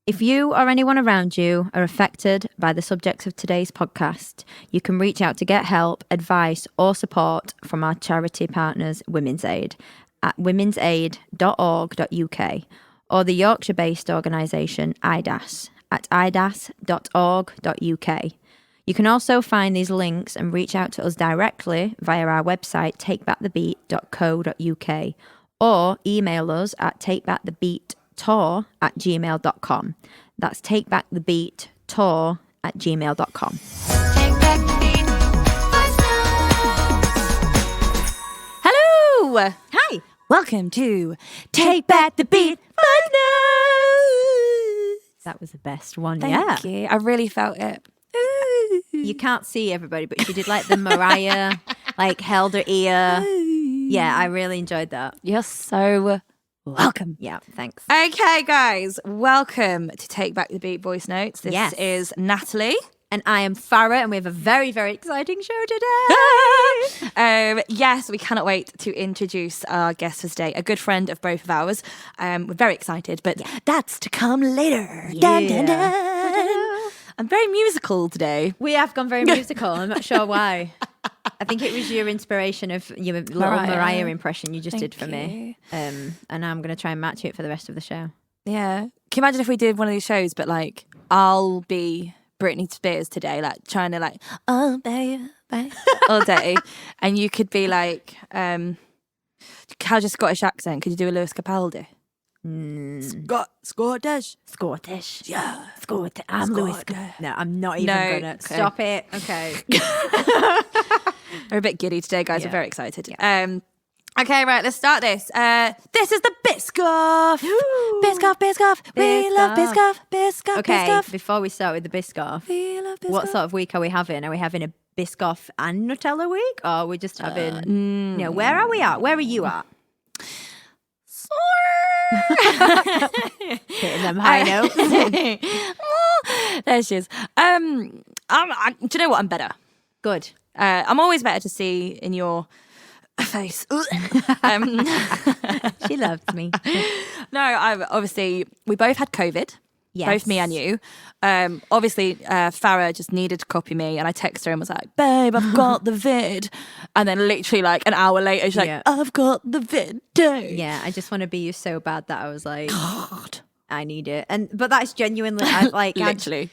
If you or anyone around you are affected by the subjects of today's podcast, you can reach out to get help, advice, or support from our charity partners, Women's Aid, at womensaid.org.uk, or the Yorkshire-based organisation IDAS at idas.org.uk. You can also find these links and reach out to us directly via our website, takebackthebeat.co.uk, or email us at takebackthebeattour@gmail.com. That's takebackthebeattour@gmail.com. Hello! Hi! Welcome to Take Back the Beat Five Notes. That was the best one Thank you. I really felt it. Ooh. You can't see everybody, but she did like the Mariah, like held her ear. Yeah, I really enjoyed that. You're so welcome. Yeah, thanks. Okay, guys, welcome to Take Back the Beat Voice Notes. This is Natalie. And I am Farah, and we have a very, very exciting show today. Yes, we cannot wait to introduce our guest for today, a good friend of both of ours. We're very excited, but that's to come later. Yeah. Dun, dun, dun. I'm very musical today. We have gone very musical. I'm not sure why. I think it was your inspiration of your little Mariah impression you just did for me. And I'm going to try and match it for the rest of the show. Yeah. Can you imagine if we did one of these shows, but like, I'll be Britney Spears today, like trying to like, oh baby, all day, and you could be like, how's your Scottish accent? Could you do a Lewis Capaldi? Scottish, yeah, Scottish. I'm Lewis. No, I'm not even gonna stop it. Okay, we're a bit giddy today, guys. We're very excited. Yeah. Okay, right, let's start this. This is the Biscoff. Biscoff. We love Biscoff. Okay, Biscoff. before we start with the Biscoff, We love Biscoff. what sort of week are we having? Are we having a Biscoff and Nutella week, or are we just having? Where are we at? Where are you at? Hitting them high notes. There she is. Do you know what? I'm better. Good. I'm always better to see in your face. She loves me. No, obviously we both had COVID. Yes. Both me and you. Obviously, Farah just needed to copy me, and I texted her and was like, "Babe, I've got the vid." And then literally like an hour later, she's like, "I've got the vid too." Yeah, I just want to be you so bad that I was like, God, I need it. But that's genuinely like literally.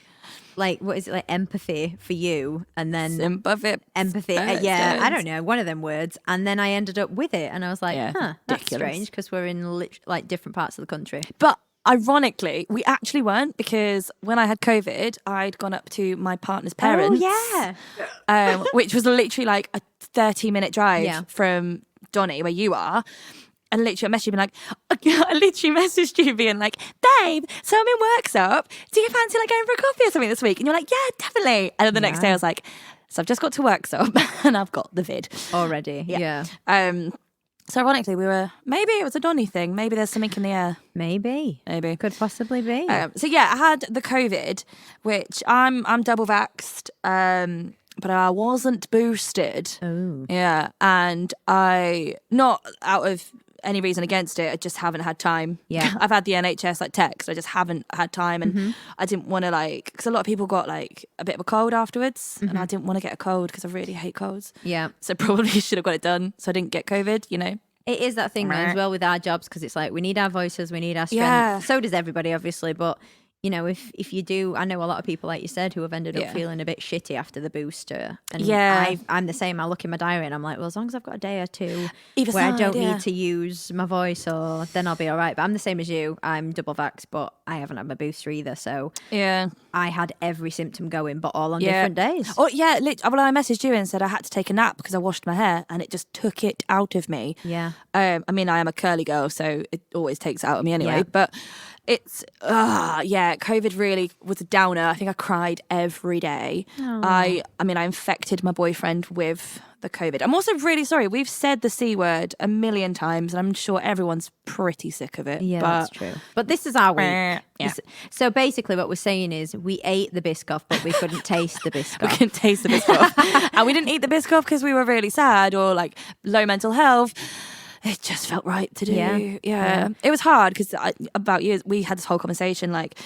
Like, what is it, like empathy for you, and then empathy. Yeah, I don't know, one of them words, and then I ended up with it, and I was like, that's ridiculous. strange because we're in like different parts of the country. But ironically, we actually weren't, because when I had COVID, I'd gone up to my partner's parents. Oh yeah, which was literally like a 30-minute drive from Donny, where you are. And literally, I messaged you being like, I literally messaged you being like, "Babe, so I'm in Worksop. Do you fancy like going for a coffee or something this week?" And you're like, "Yeah, definitely." And then the next day I was like, "So I've just got to Worksop and I've got the vid already." Yeah. So ironically, maybe it was a Donny thing. Maybe there's something in the air. Maybe. Could possibly be. So yeah, I had the COVID, which I'm double vaxxed, but I wasn't boosted. Oh. Yeah, and I, not out of any reason against it, I just haven't had time. Yeah. I've had the NHS like text, I just haven't had time, and I didn't want to like, because a lot of people got like a bit of a cold afterwards, and I didn't want to get a cold because I really hate colds. Yeah. So probably should have got it done so I didn't get COVID, you know. It is that thing as well with our jobs, because it's like we need our voices, we need our strength. Yeah. So does everybody, obviously, but you know, if you do, I know a lot of people, like you said, who have ended up feeling a bit shitty after the booster. And I'm the same. I look in my diary and I'm like, well, as long as I've got a day or two where I don't need to use my voice, or then I'll be all right. But I'm the same as you. I'm double vaxxed, but I haven't had my booster either. So yeah, I had every symptom going, but all on different days. Oh yeah, well, I messaged you and said I had to take a nap because I washed my hair and it just took it out of me. Yeah. I mean, I am a curly girl, so it always takes it out of me anyway. Yeah. But it's COVID really was a downer. I think I cried every day. I mean, I infected my boyfriend with the COVID. I'm also really sorry. We've said the C word a million times, and I'm sure everyone's pretty sick of it. Yeah, that's true. But this is our week. Yeah. So basically what we're saying is we ate the Biscoff, but we couldn't taste the Biscoff. We couldn't taste the Biscoff. And we didn't eat the Biscoff because we were really sad or like low mental health. It just felt right to do. Yeah. It was hard because about years we had this whole conversation like,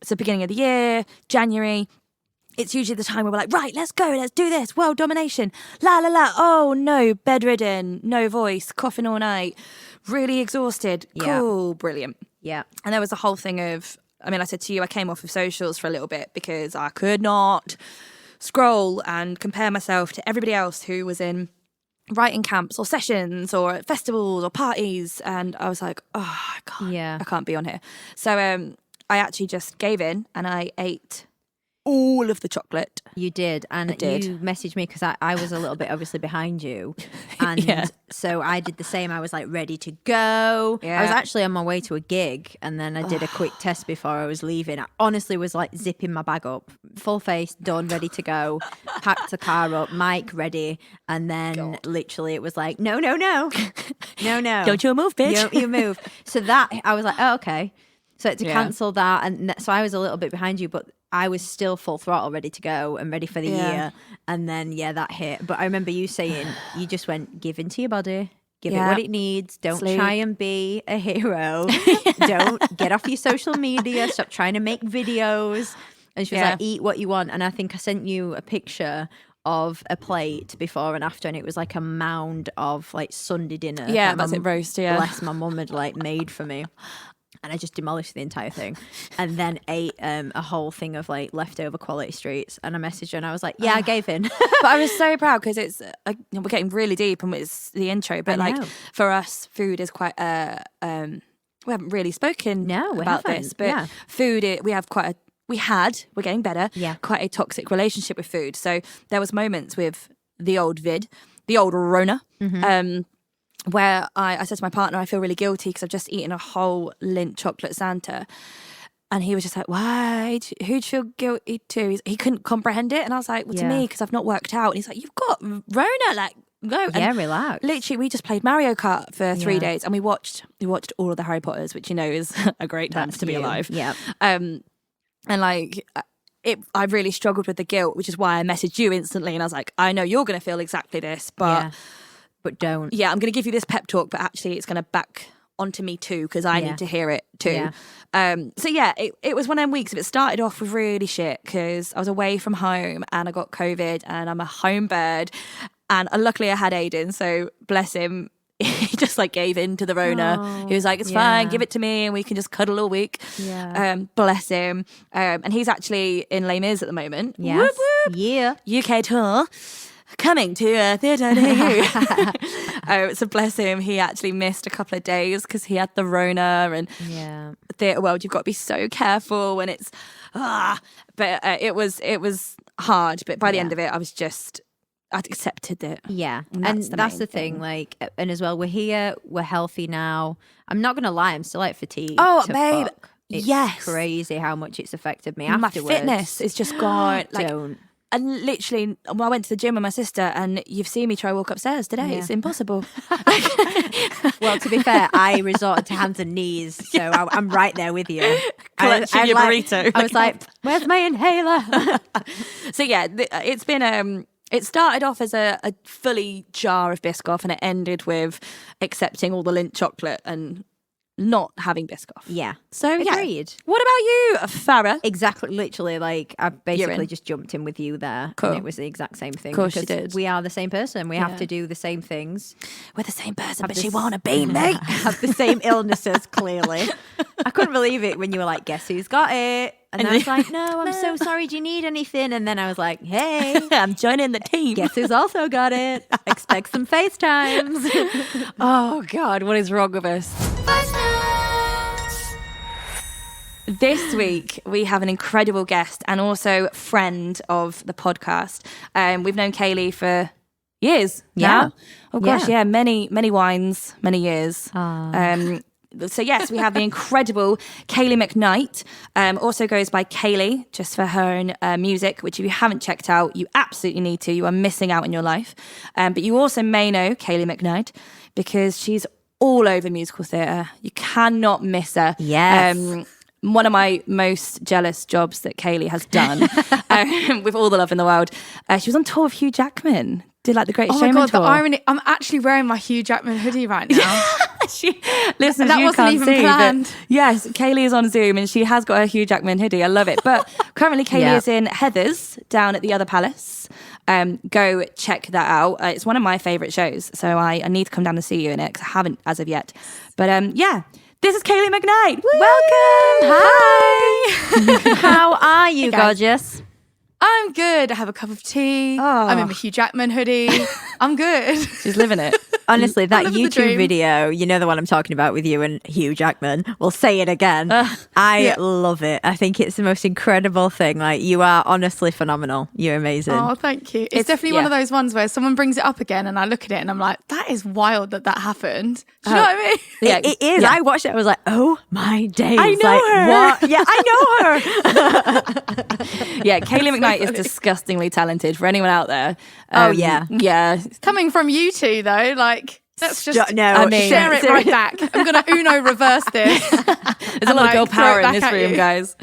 it's the beginning of the year, January. It's usually the time where we're like, right, let's go, let's do this, world domination, la la la. Oh no, bedridden, no voice, coughing all night, really exhausted. Cool, brilliant. Yeah. And there was a whole thing of, I mean, I said to you, I came off of socials for a little bit because I could not scroll and compare myself to everybody else who was in writing camps or sessions or festivals or parties. And I was like, oh, I can't be on here. So I actually just gave in and I ate all of the chocolate. You did. And you messaged me because I was a little bit obviously behind you. And so I did the same. I was like ready to go. I was actually on my way to a gig and then I did a quick test before I was leaving. I honestly was like zipping my bag up, full face, done, ready to go, packed the car up, mic ready. And then literally it was like, no. No. Don't you move, bitch. Don't you move. So that, I was like, oh, okay. So I had to cancel that. And so I was a little bit behind you, but I was still full throttle, ready to go and ready for the year. And then, that hit. But I remember you saying, you just went, give into your body, give it what it needs. Don't try and be a hero. Don't get off your social media. Stop trying to make videos. And she was like, eat what you want. And I think I sent you a picture of a plate before and after, and it was like a mound of like Sunday dinner. Yeah, that's it, roast, bless my mum had like made for me. And I just demolished the entire thing and then ate a whole thing of like leftover quality streets. And I messaged her and I was like, I gave in. But I was so proud because it's, we're getting really deep and it's the intro. But like for us, food is quite, we haven't really spoken about this. But food, we're getting better, quite a toxic relationship with food. So there was moments with the old Rona, where I said to my partner, I feel really guilty because I've just eaten a whole Lindt chocolate Santa. And he was just like, why? Who'd you feel guilty to? He couldn't comprehend it. And I was like, well, to me, because I've not worked out. And he's like, you've got Rona, like, go. And relax. Literally, we just played Mario Kart for 3 days. And we watched all of the Harry Potters, which, is a great time to be alive. Yeah. And like... I really struggled with the guilt, which is why I messaged you instantly. And I was like, I know you're going to feel exactly this, but don't. Yeah, I'm going to give you this pep talk, but actually it's going to back onto me too because I need to hear it too. It was one of them weeks. It started off with really shit because I was away from home and I got COVID and I'm a home bird. And luckily I had Aiden, so bless him. He just like gave in to the Rona. He was like, it's fine, give it to me and we can just cuddle all week. Bless him. And he's actually in Les Mis at the moment. Yes. Whoop, whoop. UK tour coming to a theatre near you. So bless him, he actually missed a couple of days because he had the Rona. And theatre world, you've got to be so careful when it's but it was hard, but by the end of it I'd accepted it. Yeah. And that's the thing. Like, and as well, we're here, we're healthy now. I'm not going to lie, I'm still like fatigued. Oh, babe. It's crazy how much it's affected me afterwards. My fitness is just gone. Like, and literally, I went to the gym with my sister and you've seen me try to walk upstairs today. It's impossible. Well, to be fair, I resorted to hands and knees. So I'm right there with you. Clutching your burrito. I was like, where's my inhaler? So yeah, it's been... It started off as a fully jar of Biscoff and it ended with accepting all the Lindt chocolate and not having Biscoff. Yeah. So, agreed. What about you, Farah? Exactly. Literally, like, I basically just jumped in with you there. Cool. And it was the exact same thing. Of course you did. We are the same person. We have to do the same things. We're the same person, but she wanna be me. Have the same illnesses, clearly. I couldn't believe it when you were like, guess who's got it? And I was like, no, I'm so sorry. Do you need anything? And then I was like, hey, I'm joining the team. Guess who's also got it? Expect some FaceTimes. Oh, God, what is wrong with us? This week, we have an incredible guest and also friend of the podcast. We've known Kaeli for years now. Oh, gosh, many wines, many years. So yes, we have the incredible Kayleigh McKnight, also goes by Kaeli, just for her own music, which if you haven't checked out, you absolutely need to. You are missing out in your life. But you also may know Kayleigh McKnight because she's all over musical theatre. You cannot miss her. Yes. One of my most jealous jobs that Kaeli has done, with all the love in the world. She was on tour with Hugh Jackman. did like the Greatest Oh my Showman God, tour. the irony. I'm actually wearing my Hugh Jackman hoodie right now. Listeners, that you wasn't can't even see, planned. but yes, Kaeli is on Zoom and she has got her Hugh Jackman hoodie. I love it. But currently Kaeli is in Heathers down at the other palace. Go check that out. It's one of my favourite shows, so I need to come down and see you in it because I haven't as of yet. But this is Kayleigh McKnight. Woo! Welcome. Hi. How are you, gorgeous? I'm good. I have a cup of tea. I'm in my Hugh Jackman hoodie. I'm good. She's living it. Honestly, that YouTube video, you know the one I'm talking about with you and Hugh Jackman. We'll say it again. I love it. I think it's the most incredible thing. Like, you are honestly phenomenal. You're amazing. Oh, thank you. It's definitely one of those ones where someone brings it up again and I look at it and I'm like, that is wild that happened. Do you know what I mean? Yeah, it is. Yeah. I watched it. I was like, oh my days. I know her. What? Yeah, I know her. Yeah, Kayleigh McKnight is disgustingly talented for anyone out there. Yeah. Coming from you two, though, like, let's just share it seriously. right back. I'm going to Uno reverse this. There's a lot of girl power in this room, guys.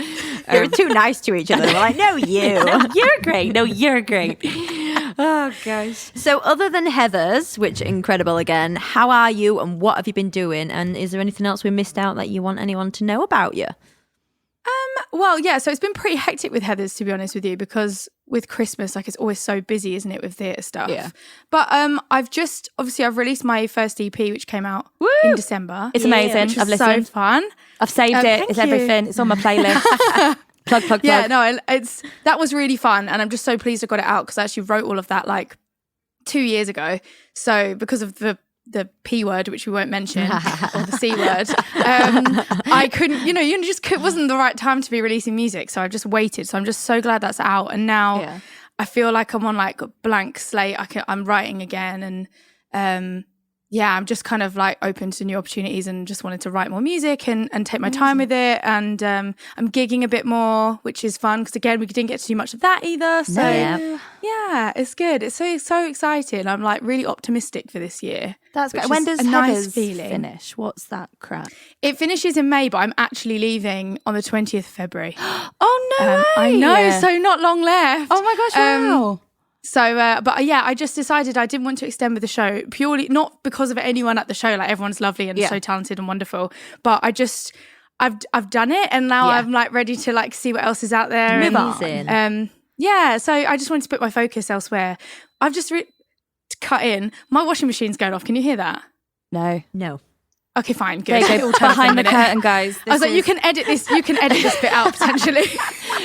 You're too nice to each other. We're like, no, you. You're great. No, you're great. Oh, gosh. So other than Heathers, which incredible again, how are you and what have you been doing? And is there anything else we missed out that you want anyone to know about you? Well, yeah, so it's been pretty hectic with Heathers, to be honest with you, because with Christmas, like, it's always so busy, isn't it, with theatre stuff? Yeah. But I've released my first EP, which came out in December. It's amazing. Which I've was listened. so fun. I've saved it. It's everything. It's on my playlist. Plug. Yeah, no, that was really fun, and I'm just so pleased I got it out because I actually wrote all of that like 2 years ago. So because of the P word, which we won't mention, or the C word, I couldn't, it wasn't the right time to be releasing music. So I just waited. So I'm just so glad that's out. And now I feel like I'm on like a blank slate. I'm writing again. And I'm just kind of like open to new opportunities and just wanted to write more music and take my time with it. And I'm gigging a bit more, which is fun because again, we didn't get to do much of that either. So yeah, it's good. It's so exciting. I'm like really optimistic for this year. That's great. When does Heathers finish? What's that crap? It finishes in May, but I'm actually leaving on the 20th of February. Oh, no way. I know, so not long left. Oh my gosh, wow. So, I just decided I didn't want to extend with the show purely, not because of anyone at the show, like everyone's lovely and so talented and wonderful, but I've done it and now I'm like ready to like see what else is out there. Move on. So I just wanted to put my focus elsewhere. I've just cut in. My washing machine's going off. Can you hear that? No. Okay, fine. Good. There you go. Behind the curtain, guys. I was like, you can edit this bit out potentially.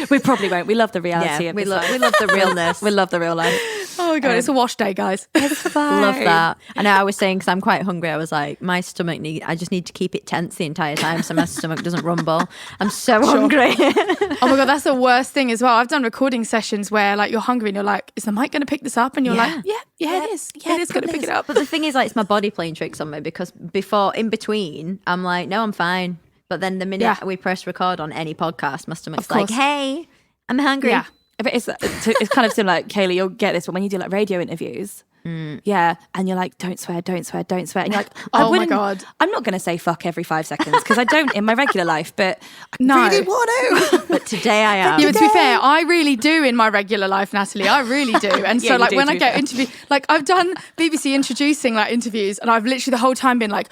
We probably won't. We love the reality of we this love life. the realness. We love the real life. Oh my God, it's a wash day, guys. It's fine. Love that. I know I was saying, because I'm quite hungry, I was like, my stomach I just need to keep it tense the entire time so my stomach doesn't rumble. I'm so hungry. Oh my God, that's the worst thing as well. I've done recording sessions where like you're hungry and you're like, is the mic going to pick this up? And you're like, yeah, it is. Yeah, it is going to pick it up. But the thing is, like, it's my body playing tricks on me because in between, I'm like, no, I'm fine. But then the minute we press record on any podcast, my stomach's like, hey, I'm hungry. Yeah. But it's kind of similar, like, Kayleigh, you'll get this, but when you do like radio interviews, and you're like, don't swear. And you're like, oh my God. I'm not going to say fuck every 5 seconds because I don't in my regular life, but I really want to. But today I am. Yeah, but to be fair, I really do in my regular life, Natalie. I really do. And so like when I get interviewed, like I've done BBC introducing like interviews and I've literally the whole time been like,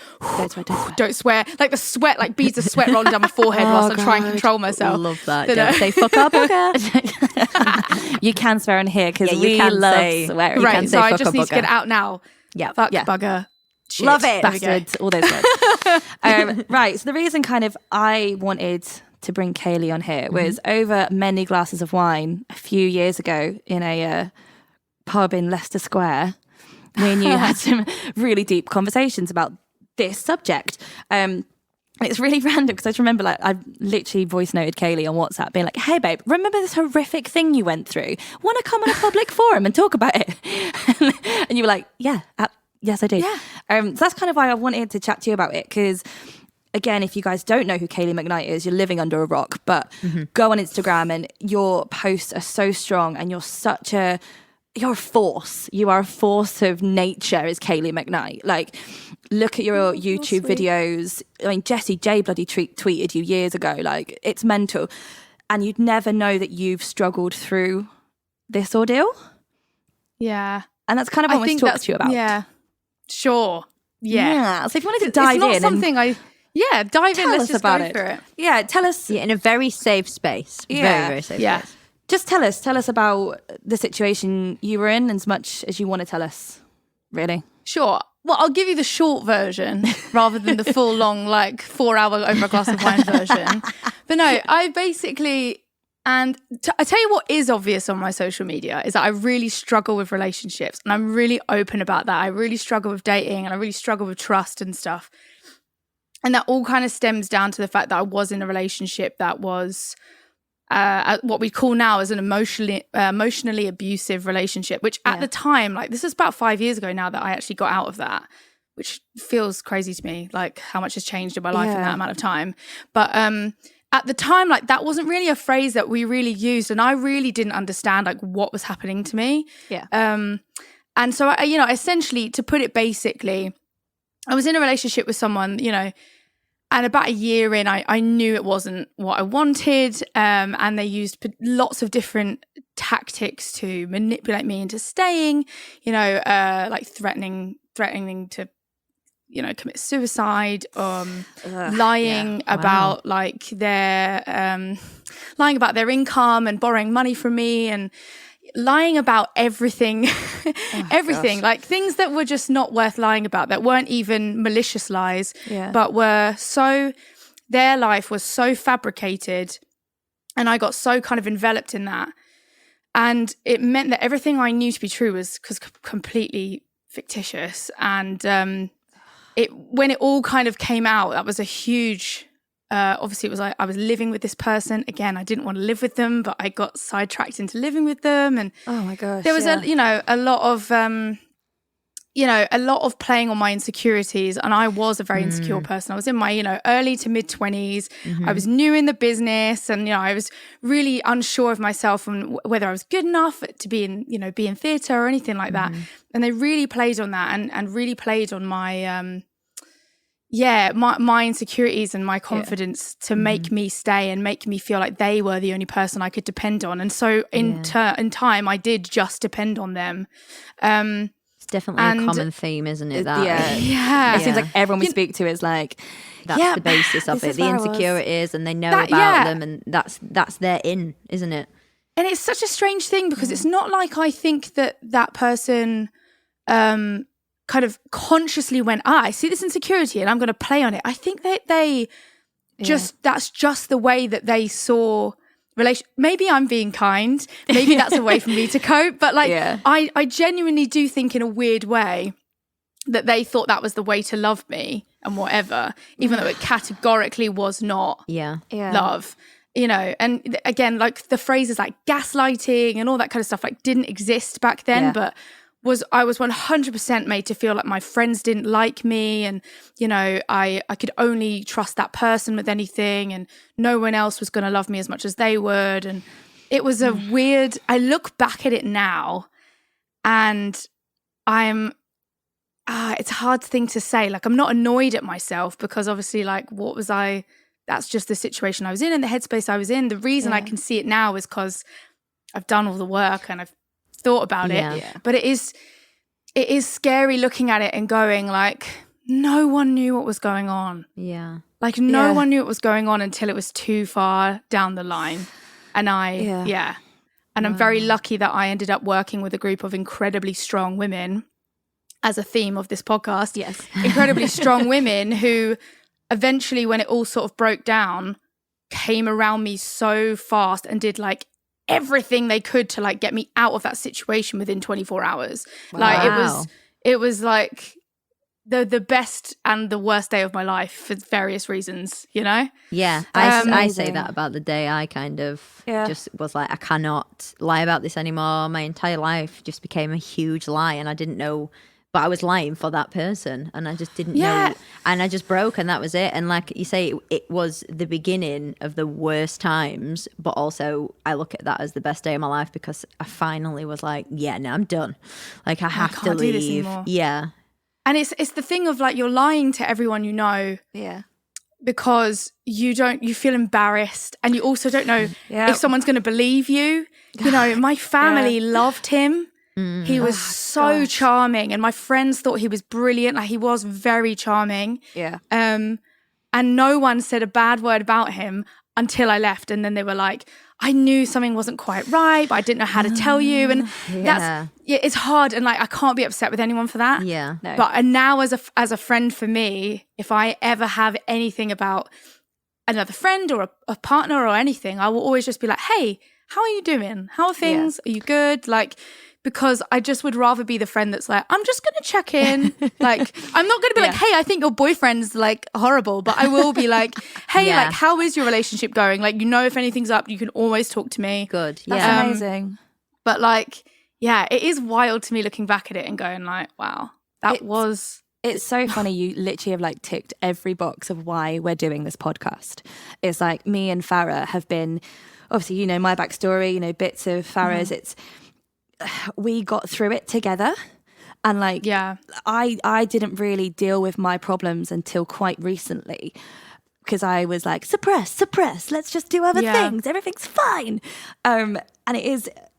don't swear. Like the sweat, like beads of sweat rolling down my forehead whilst I'm trying to control myself. I love that. Don't say fuck up, You can swear in here because we love swearing. Right, so I just need to get it out now. Yeah. Fuck, bugger, shit. Love it. Bastards, all those words. Right, so the reason kind of I wanted to bring Kaeli on here was over many glasses of wine a few years ago in a pub in Leicester Square. Me and you had some really deep conversations about this subject. It's really random because I just remember like I literally voice noted Kaeli on WhatsApp being like, hey babe, remember this horrific thing you went through? Want to come on a public forum and talk about it? And you were like, yes I do. Yeah. So that's kind of why I wanted to chat to you about it because again, if you guys don't know who Kayleigh McKnight is, you're living under a rock, but go on Instagram and your posts are so strong and you're a force. You are a force of nature, is Kayleigh McKnight. Like, look at your YouTube videos. I mean, Jessie J bloody tweeted you years ago. Like, it's mental. And you'd never know that you've struggled through this ordeal. Yeah. And that's kind of what I want to talk to you about. Yeah. Sure. Yeah. So if you wanted to dive in. It's not something dive in. Let's just about go for it. Yeah, tell us. Yeah, in a very safe space. Yeah. Very, very safe space. Just tell us about the situation you were in as much as you want to tell us, really. Sure. Well, I'll give you the short version rather than the full long, 4 hour over a glass of wine version. But no, I basically, I tell you what is obvious on my social media is that I really struggle with relationships, and I'm really open about that. I really struggle with dating, and I really struggle with trust and stuff. And that all kind of stems down to the fact that I was in a relationship that was what we call now as an emotionally abusive relationship, which at the time, this is about 5 years ago now that I actually got out of that, which feels crazy to me, how much has changed in my life in that amount of time. But at the time, that wasn't really a phrase that we really used, and I really didn't understand what was happening to me. Yeah. And so I, essentially, to put it basically, I was in a relationship with someone, and about a year in, I knew it wasn't what I wanted, and they used lots of different tactics to manipulate me into staying, threatening to, commit suicide, lying about lying about their income and borrowing money from me, and lying about everything, things that were just not worth lying about, that weren't even malicious lies, but their life was so fabricated, and I got so kind of enveloped in that. And it meant that everything I knew to be true was completely fictitious. And when it all kind of came out, that was a huge... obviously, it was I was living with this person. Again, I didn't want to live with them, but I got sidetracked into living with them. And oh my gosh, there was a lot of playing on my insecurities. And I was a very insecure person. I was in my, early to mid 20s. I was new in the business, and, I was really unsure of myself and whether I was good enough to be in theatre or anything like that. And they really played on that and really played on my, my insecurities and my confidence to make me stay and make me feel like they were the only person I could depend on. And so in time, I did just depend on them. It's definitely a common theme, isn't it? That It seems like everyone we speak to is like, that's the basis of it. The insecurities, and they know about them, and that's their in, isn't it? And it's such a strange thing because it's not like I think that person kind of consciously went, I see this insecurity and I'm going to play on it. I think that they that's just the way that they saw maybe I'm being kind. Maybe that's a way for me to cope. But I genuinely do think in a weird way that they thought that was the way to love me and whatever, even though it categorically was not love. And again, the phrases like gaslighting and all that kind of stuff didn't exist back then, but I was 100% made to feel like my friends didn't like me, and I could only trust that person with anything, and no one else was going to love me as much as they would. And it was a weird, I look back at it now and it's a hard thing to say. I'm not annoyed at myself because obviously what was I, that's just the situation I was in and the headspace I was in. The reason I can see it now is because I've done all the work and I've thought about it. But it is scary looking at it and going no one knew what was going on. No one knew what was going on until it was too far down the line. And and I'm very lucky that I ended up working with a group of incredibly strong women, as a theme of this podcast. Incredibly strong women who eventually, when it all sort of broke down, came around me so fast and did everything they could to get me out of that situation within 24 hours. Wow. It was the best and the worst day of my life for various reasons, I say that about the day I kind of just was I cannot lie about this anymore. My entire life just became a huge lie, and I didn't know, but I was lying for that person, and I just didn't know, and I just broke, and that was it. And like you say, it was the beginning of the worst times, but also I look at that as the best day of my life because I finally was no, I'm done. I have to leave. Do this anymore. Yeah. And it's the thing of you're lying to everyone you know. Because you feel embarrassed, and you also don't know if someone's going to believe you. My family loved him. He was so charming, and my friends thought he was brilliant. Like, he was very charming. Yeah. And no one said a bad word about him until I left. And then they were like, I knew something wasn't quite right, but I didn't know how to tell you. And it's hard. And like, I can't be upset with anyone for that. Yeah. No. But now as a friend for me, if I ever have anything about another friend or a partner or anything, I will always just be like, hey, how are you doing? How are things? Are you good? Like, because I just would rather be the friend that's like, I'm just going to check in. Like, I'm not going to be like, hey, I think your boyfriend's like horrible, but I will be like, hey, like, how is your relationship going? Like, if anything's up, you can always talk to me. Good. That's amazing. But like, it is wild to me looking back at it and going like, wow, It's so funny. You literally have like ticked every box of why we're doing this podcast. It's like me and Farah have been, obviously, my backstory, bits of Farah's. It's, we got through it together, and like I didn't really deal with my problems until quite recently, because I was like, suppress, let's just do other things, everything's fine. And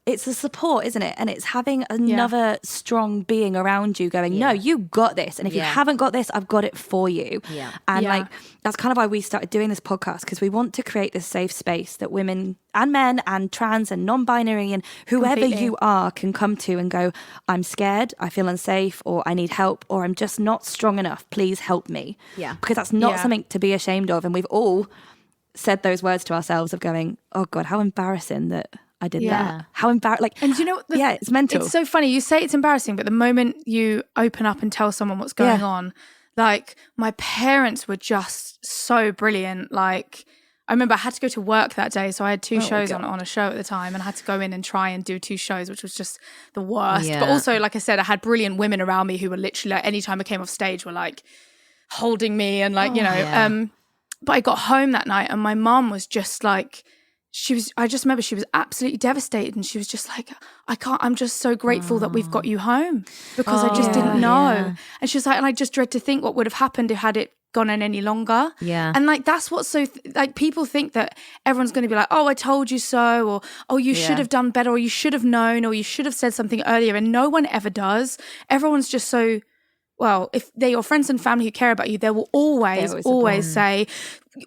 it's the support, isn't it? And it's having another strong being around you going, no, you got this. And if you haven't got this, I've got it for you. Yeah. And like, that's kind of why we started doing this podcast, because we want to create this safe space that women and men and trans and non-binary and whoever you are can come to and go, I'm scared, I feel unsafe, or I need help, or I'm just not strong enough. Please help me. Yeah. Because that's not something to be ashamed of. And we've all said those words to ourselves of going, oh God, how embarrassing that I did that. How embarrassing. Like, and it's mental. It's so funny. You say it's embarrassing, but the moment you open up and tell someone what's going on, like, my parents were just so brilliant. Like, I remember I had to go to work that day. So I had 2 shows on a show at the time, and I had to go in and try and do 2 shows, which was just the worst. Yeah. But also, like I said, I had brilliant women around me who were literally like, anytime I came off stage were like holding me and like, but I got home that night and my mum was just like, I just remember she was absolutely devastated, and she was just like, I'm just so grateful that we've got you home, because I just didn't know. Yeah. And she was like, and I just dread to think what would have happened had it gone on any longer. Yeah. And like, that's what's so, like, people think that everyone's going to be like, oh, I told you so, or, oh, you should have done better, or you should have known, or you should have said something earlier. And no one ever does. Everyone's just so, well, if they're your friends and family who care about you, they will always say,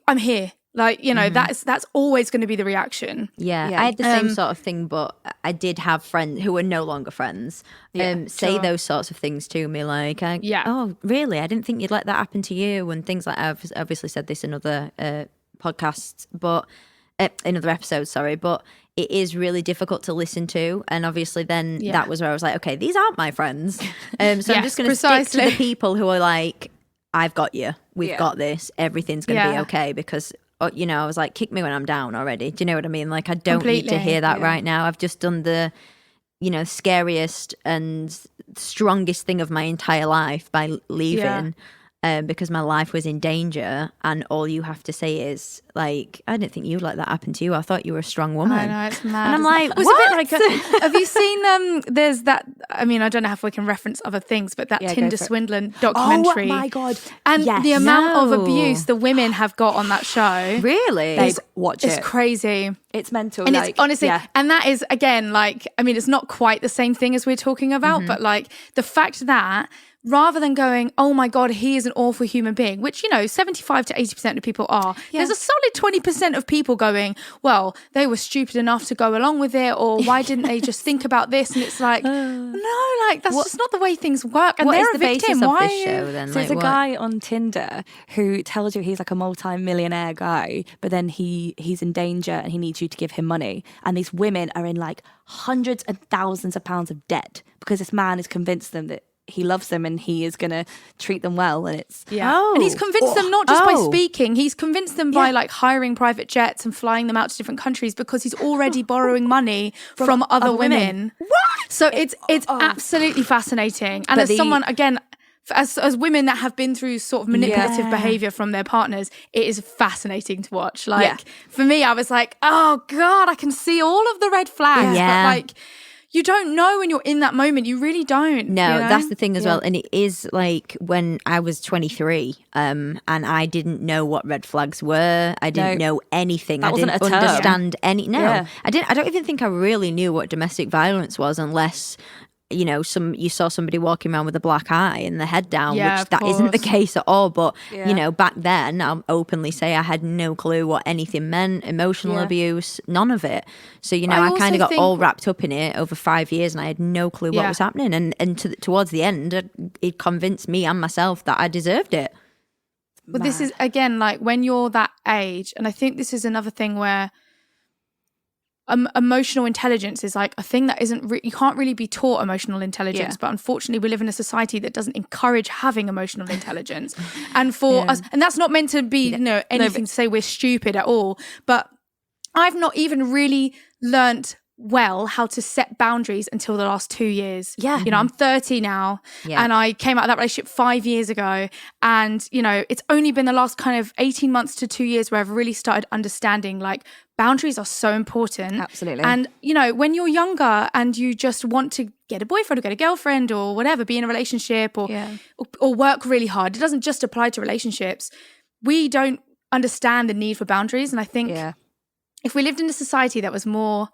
I'm here. Like, that's always going to be the reaction. Yeah. I had the same sort of thing, but I did have friends who were no longer friends say those sorts of things to me, like, oh, really? I didn't think you'd let that happen to you, and things like that. I've obviously said this in other podcasts, but in other episodes, sorry, but it is really difficult to listen to. And obviously then that was where I was like, okay, these aren't my friends. So I'm just going to stick to the people who are like, I've got you. We've got this. Everything's going to be okay, because I was like, kick me when I'm down already. Do you know what I mean? Like, I don't need to hear that right now. I've just done the, scariest and strongest thing of my entire life by leaving because my life was in danger. And all you have to say is, like, I didn't think you'd let that happen to you. I thought you were a strong woman. I know, it's mad. And I'm like, it was a bit like, have you seen, there's that, I mean, I don't know if we can reference other things, but that Tinder swindling documentary. Oh my God. And the amount of abuse the women have got on that show. Really? Watch it. It's crazy. It's mental. And it's honestly, and that is, again, like, I mean, it's not quite the same thing as we're talking about, but like the fact that rather than going, oh my God, he is an awful human being, which, 75 to 80% of people are, there's a solid 20% of people going, well, they were stupid enough to go along with it, or why didn't they just think about this? And it's like, no, like, that's just not the way things work. And they're a victim. Why this show then? So there's a guy on Tinder who tells you he's like a multi-millionaire guy, but then he's in danger and he needs you to give him money. And these women are in like hundreds and thousands of pounds of debt because this man has convinced them that he loves them and he is going to treat them well. And it's and he's convinced them not just by speaking, he's convinced them by like hiring private jets and flying them out to different countries, because he's already borrowing money from other women. What? So it's absolutely fascinating. And as someone, again, as women that have been through sort of manipulative behavior from their partners, it is fascinating to watch. Like for me, I was like, oh God, I can see all of the red flags. But like, you don't know when you're in that moment. You really don't. No, that's the thing as well. And it is like when I was 23 and I didn't know what red flags were. I didn't know anything. I didn't understand any. No, I didn't. I don't even think I really knew what domestic violence was unless you know, you saw somebody walking around with a black eye and the head down, which that course. isn't the case at all. But, you know, back then, I'll openly say I had no clue what anything meant, emotional abuse, none of it. So, you know, I kind of got all wrapped up in it over 5 years and I had no clue what was happening. And towards the end, it convinced me and myself that I deserved it. But this is, again, like when you're that age, and I think this is another thing where emotional intelligence is like a thing that isn't you can't really be taught emotional intelligence, but unfortunately we live in a society that doesn't encourage having emotional intelligence. And for us, and that's not meant to be, you know, anything to say we're stupid at all, but I've not even really learnt well how to set boundaries until the last 2 years. You know, I'm 30 now and I came out of that relationship 5 years ago, and you know, it's only been the last kind of 18 months to 2 years where I've really started understanding like boundaries are so important. Absolutely. And you know, when you're younger and you just want to get a boyfriend or get a girlfriend or whatever, be in a relationship or work really hard, it doesn't just apply to relationships. We don't understand the need for boundaries. And I think if we lived in a society that was more,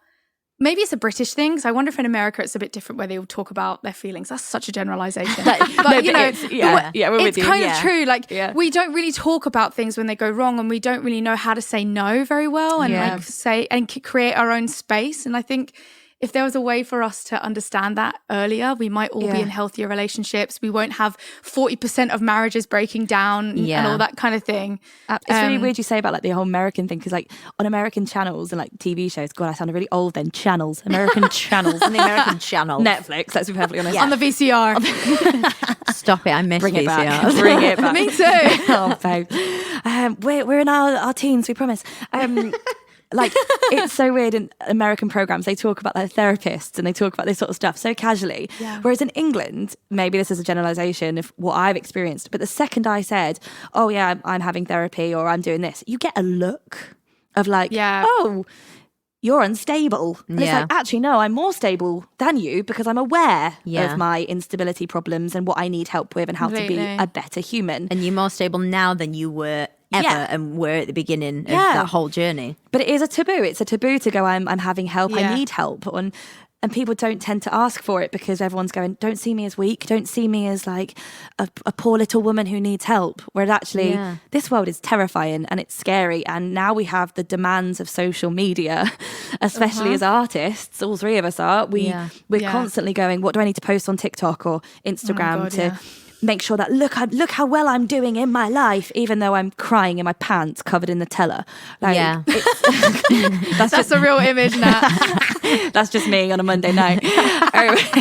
maybe it's a British thing, because I wonder if in America it's a bit different where they all talk about their feelings. That's such a generalization. But you know, it's kind of true. Like we don't really talk about things when they go wrong, and we don't really know how to say no very well and like say and create our own space. And I think if there was a way for us to understand that earlier, we might all be in healthier relationships. We won't have 40% of marriages breaking down and all that kind of thing. It's really weird you say about like the whole American thing, because like on American channels and like TV shows, God, I sound really old then, channels, American channels. On the American channel. Netflix, let's be perfectly honest. On the VCR. Stop it, I miss Bring it VCR. back. Bring it back. Me too. Oh, babe. We're in our teens, we promise. Like, it's so weird in American programs, they talk about their therapists and they talk about this sort of stuff so casually. Whereas in England, maybe this is a generalization of what I've experienced, but the second I said, oh yeah, I'm having therapy or I'm doing this, you get a look of like, oh, you're unstable. And it's like, actually, no, I'm more stable than you because I'm aware of my instability problems and what I need help with and how to be a better human. And you're more stable now than you were ever and were at the beginning of that whole journey. But it is a taboo. It's a taboo to go, I'm having help, I need help. And people don't tend to ask for it because everyone's going, don't see me as weak, don't see me as like a poor little woman who needs help. Whereas actually this world is terrifying and it's scary. And now we have the demands of social media, especially as artists, all three of us are. We're constantly going, what do I need to post on TikTok or Instagram to make sure that look how well I'm doing in my life, even though I'm crying in my pants covered in Nutella. Like, that's a real image now. That's just me on a Monday night.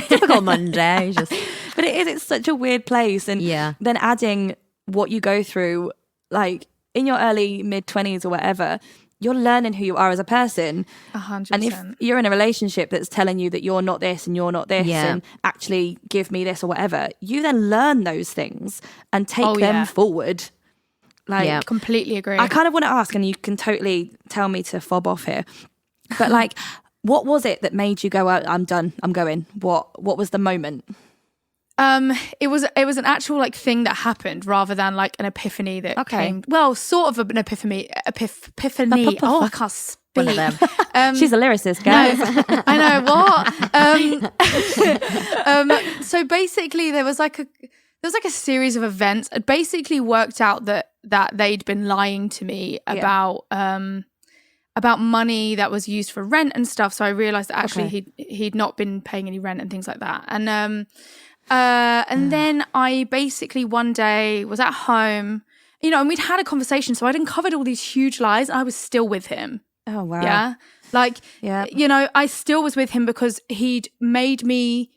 Typical Monday. But it's such a weird place. And then adding what you go through, like in your early mid-20s or whatever, you're learning who you are as a person. 100%. And if you're in a relationship that's telling you that you're not this and you're not this and actually give me this or whatever, you then learn those things and take them forward. Like, completely agree. I kind of want to ask, and you can totally tell me to fob off here, but like, what was it that made you go, I'm done, I'm going? What was the moment? It was an actual like thing that happened rather than like an epiphany that came. Well, sort of an epiphany. Oh, I can't speak. One of them. She's a lyricist, guys. I know what. So basically, there was like a series of events. It basically worked out that they'd been lying to me about money that was used for rent and stuff. So I realized that actually he'd not been paying any rent and things like that. And then I basically one day was at home, you know, and we'd had a conversation. So I'd uncovered all these huge lies and I was still with him. Oh, wow. Yeah. Like, you know, I still was with him because he'd made me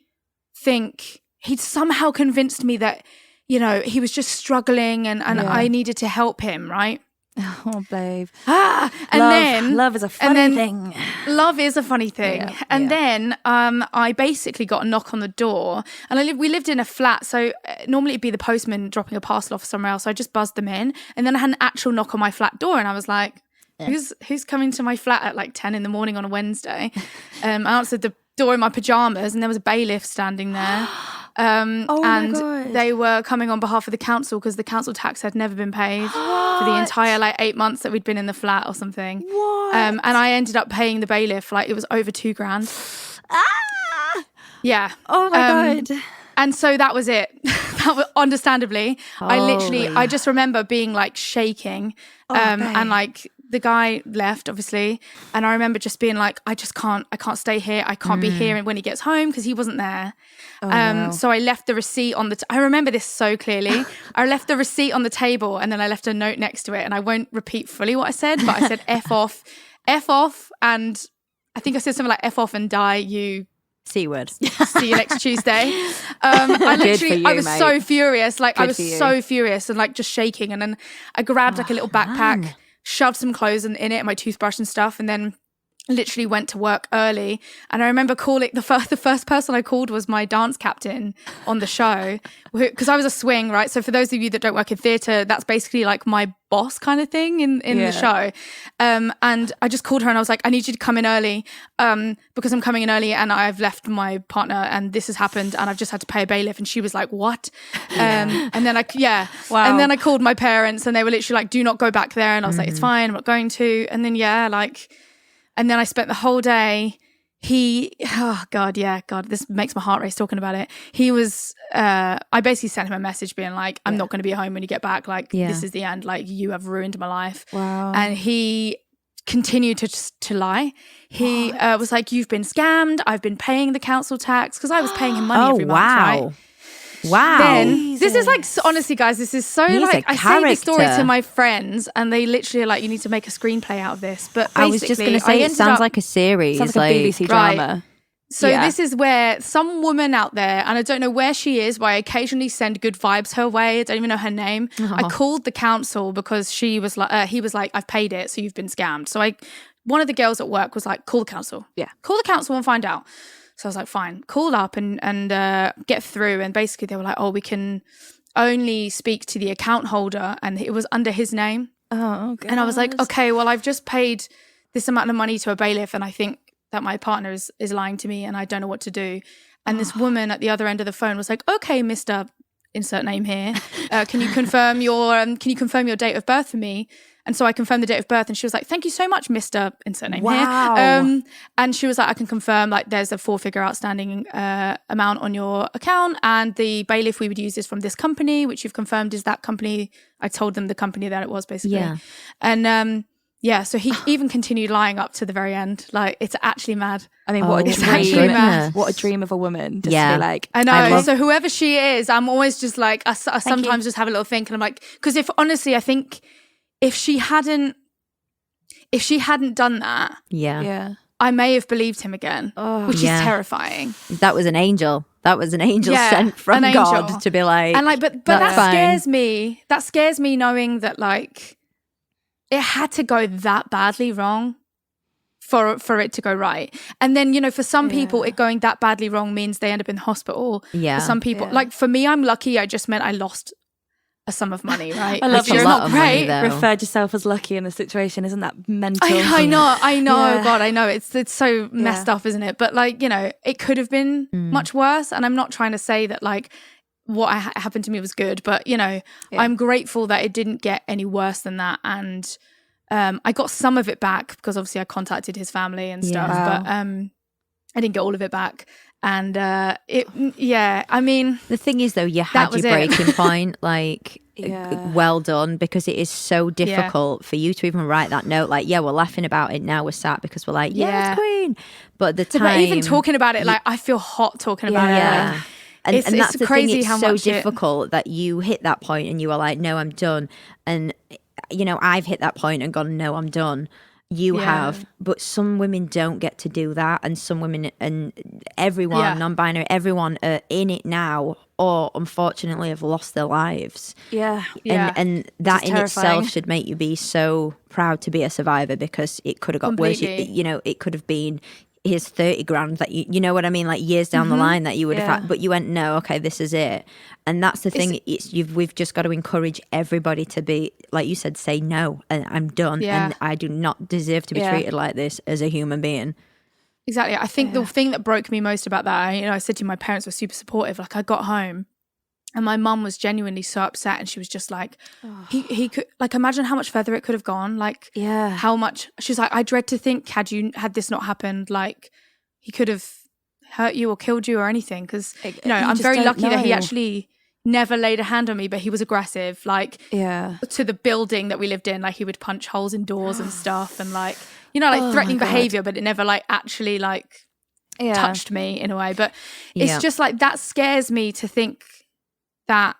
think, he'd somehow convinced me that, you know, he was just struggling and I needed to help him, right? Oh, babe. Love is a funny thing. Love is a funny thing. Then I basically got a knock on the door, and we lived in a flat, so normally it'd be the postman dropping a parcel off somewhere else. So I just buzzed them in, and then I had an actual knock on my flat door, and I was like, who's coming to my flat at like 10 in the morning on a Wednesday? I answered the door in my pajamas, and there was a bailiff standing there. And they were coming on behalf of the council because the council tax had never been paid for the entire like 8 months that we'd been in the flat or something. And I ended up paying the bailiff, like it was over $2,000. Yeah. Oh my God. And so that was it. That was, understandably, I just remember being like shaking, and like the guy left obviously, and I remember just being like, I can't stay here. I can't be here when he gets home because he wasn't there. So I left the receipt on the. I remember this so clearly. I left the receipt on the table, and then I left a note next to it. And I won't repeat fully what I said, but I said F off, and I think I said something like F off and die, you. C word. See you next Tuesday. I was so furious. Like, I was so furious and like just shaking. And then I grabbed like a little backpack, shoved some clothes in it and my toothbrush and stuff, and then literally went to work early. And I remember calling the first person I called was my dance captain on the show, because I was a swing, right? So for those of you that don't work in theatre, that's basically like my boss kind of thing in the show. And I just called her and I was like, I need you to come in early, because I'm coming in early and I've left my partner and this has happened and I've just had to pay a bailiff. And she was like, what? And then and then I called my parents and they were literally like, do not go back there. And I was like, it's fine, I'm not going to. And then and then I spent the whole day. This makes my heart race talking about it. He was, I basically sent him a message being like, I'm not going to be home when you get back. Like, this is the end. Like, you have ruined my life. Wow. And he continued to lie. He was like, you've been scammed. I've been paying the council tax, because I was paying him money every month, right? Wow. Then this is like, honestly guys, this is so He's like, a I say this story character. to my friends and they literally are like, you need to make a screenplay out of this. But I was just going to say, it sounds like a series. Sounds like a BBC drama. Right. So this is where some woman out there, and I don't know where she is, but I occasionally send good vibes her way. I don't even know her name. I called the council because he was like, I've paid it, so you've been scammed. So one of the girls at work was like, call the council. Yeah. Call the council and find out. So I was like, fine. Called up and get through. And basically they were like, oh, we can only speak to the account holder. And it was under his name. Oh, God. And I was like, okay, well, I've just paid this amount of money to a bailiff and I think that my partner is lying to me and I don't know what to do. And this woman at the other end of the phone was like, okay, Mr. Insert name here. Can you confirm your date of birth for me? And so I confirmed the date of birth and she was like, thank you so much, Mr. Insert name here. And she was like, I can confirm like there's a 4-figure outstanding amount on your account and the bailiff we would use is from this company, which you've confirmed is that company. I told them the company that it was basically. Yeah. And so he even continued lying up to the very end. Like, it's actually mad. I mean, what a dream. What a dream of a woman. Just to be like, I know. So whoever she is, I'm always just like, I sometimes just have a little think and I'm like, because I think if she hadn't done that, I may have believed him again, which is terrifying. That was an angel. That was an angel sent from God to be like, and like, but that scares me. That scares me knowing that like it had to go that badly wrong for it to go right. And then, you know, for some people, it going that badly wrong means they end up in hospital. Yeah. For some people, like for me, I'm lucky. I just meant I lost a sum of money, right? I love you're not great. Referred yourself as lucky in the situation. Isn't that mental? I know. Yeah. God, I know. It's so messed up, isn't it? But like, you know, it could have been much worse. And I'm not trying to say that like what happened to me was good, but you know, I'm grateful that it didn't get any worse than that. And I got some of it back because obviously I contacted his family and stuff, but I didn't get all of it back. And I mean, the thing is though, you had your breaking point, like well done, because it is so difficult for you to even write that note. Like, we're laughing about it now, we're sad because we're like, it's Queen, but at the time, but even talking about it, like I feel hot talking about it. Like, and that's the crazy thing, it's so difficult that you hit that point and you are like, no, I'm done. And you know, I've hit that point and gone, no, I'm done. You have, but some women don't get to do that, and some women and everyone, non-binary, everyone are in it now, or unfortunately have lost their lives. And that in itself should make you be so proud to be a survivor, because it could have got worse. You know, it could have been here's 30 grand that you know what I mean, like years down the line that you would have had, but you went, no, okay, this is it. And that's the thing, we've just got to encourage everybody to be, like you said, say no, and I'm done, and I do not deserve to be treated like this as a human being. Exactly. I think the thing that broke me most about that, you know, I said to you, my parents were super supportive. Like, I got home and my mum was genuinely so upset, and she was just like, he could, like, imagine how much further it could have gone. Like, how much, she's like, I dread to think had this not happened, like, he could have hurt you or killed you or anything. Because, I'm very lucky that he actually never laid a hand on me, but he was aggressive, like to the building that we lived in. Like he would punch holes in doors and stuff, and like, threatening behavior, but it never like actually like touched me in a way. But it's just like, that scares me to think that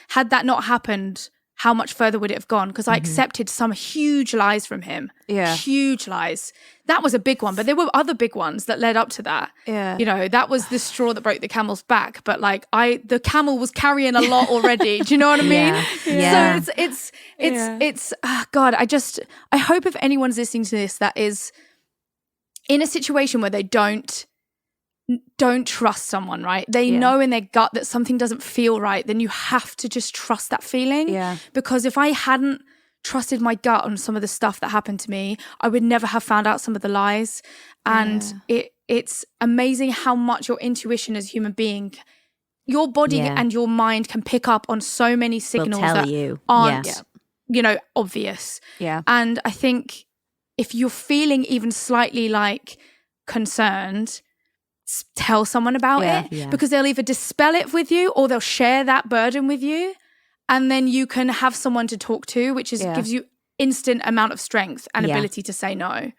had that not happened, how much further would it have gone? Because I accepted some huge lies from him. Yeah. Huge lies. That was a big one, but there were other big ones that led up to that. Yeah. That was the straw that broke the camel's back. But like the camel was carrying a lot already. Do you know what I mean? Yeah. So it's God, I hope if anyone's listening to this that is in a situation where they don't trust someone, right? They know in their gut that something doesn't feel right, then you have to just trust that feeling. Yeah. Because if I hadn't trusted my gut on some of the stuff that happened to me, I would never have found out some of the lies. And it's amazing how much your intuition as a human being, your body and your mind can pick up on so many signals that aren't, obvious. Yeah. And I think if you're feeling even slightly like concerned, tell someone about it, because they'll either dispel it with you or they'll share that burden with you, and then you can have someone to talk to, which is gives you instant amount of strength and ability to say no.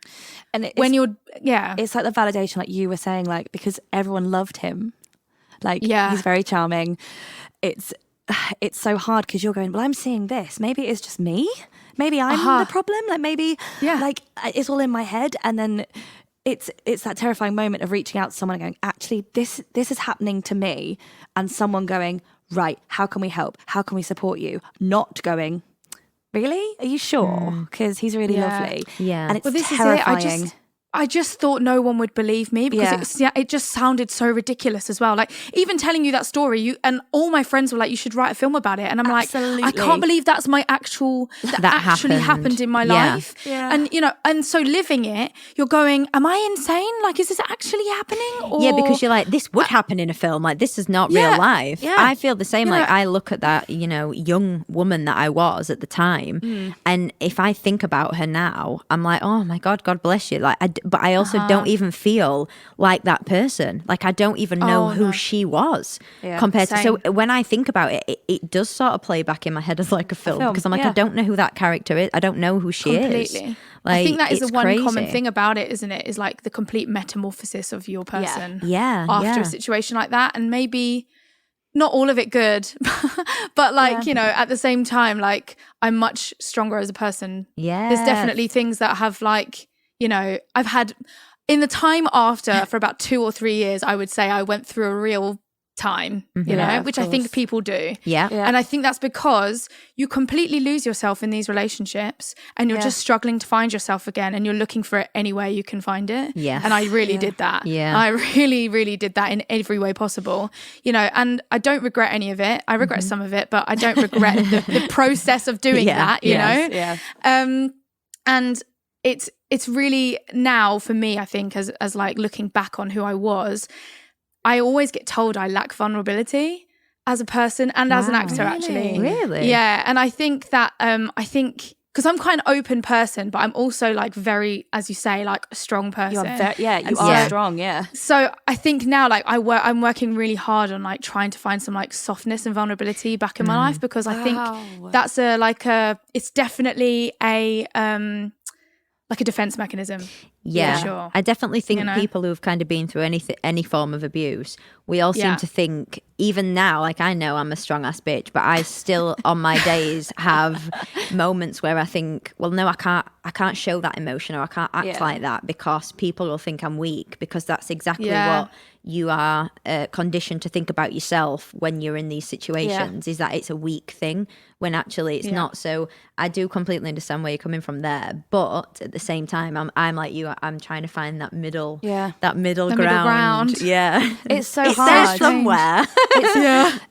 And it's like the validation, like you were saying, like, because everyone loved him, like he's very charming. It's so hard because you're going, well, I'm seeing this, maybe it's just me, maybe I'm the problem, like maybe like it's all in my head. And then it's that terrifying moment of reaching out to someone and going, actually, this is happening to me, and someone going, right, how can we help? How can we support you? Not going, really? Are you sure? Because he's really lovely. Yeah. And it's terrifying. I just thought no one would believe me because it just sounded so ridiculous as well. Like, even telling you that story, and all my friends were like, you should write a film about it. And I'm like, I can't believe that's my that actually happened in my life. Yeah. And, and so living it, you're going, am I insane? Like, is this actually happening? Or... Yeah, because you're like, this would happen in a film. Like, this is not real life. Yeah. I feel the same. Like, I look at that, young woman that I was at the time. And if I think about her now, I'm like, oh my God, God bless you. Like, but I also don't even feel like that person. Like, I don't even know who she was compared to. So when I think about it, it does sort of play back in my head as like a film because I'm like, I don't know who that character is. I don't know who she is. Like, I think that is the one common thing about it, isn't it? Is like the complete metamorphosis of your person after a situation like that. And maybe not all of it good, but like, at the same time, like, I'm much stronger as a person. Yeah. There's definitely things that have like, I've had in the time after for about 2 or 3 years, I would say I went through a real time, which I think people do. Yeah. And I think that's because you completely lose yourself in these relationships and you're just struggling to find yourself again, and you're looking for it anywhere you can find it. Yeah. And I really did that. Yeah. I really, really did that in every way possible, and I don't regret any of it. I regret some of it, but I don't regret the process of doing that, know? Yeah. And it's really now for me, I think, as like looking back on who I was, I always get told I lack vulnerability as a person and as an actor, actually. Really? Yeah. And I think that, because I'm quite an open person, but I'm also like very, as you say, like a strong person. You are strong, yeah. So I think now, like, I'm working really hard on like trying to find some like softness and vulnerability back in my life, because I think that's it's definitely like a defense mechanism. Yeah, for sure. I definitely think people who've kind of been through any form of abuse, we all seem to think, even now, like, I know I'm a strong ass bitch, but I still on my days have moments where I think, well, no, I can't show that emotion, or I can't act like that because people will think I'm weak, because that's exactly what you are conditioned to think about yourself when you're in these situations, is that it's a weak thing, when actually it's not. So I do completely understand where you're coming from there, but at the same time, I'm like you. I'm trying to find that middle ground. Yeah, it's so it's hard. There somewhere.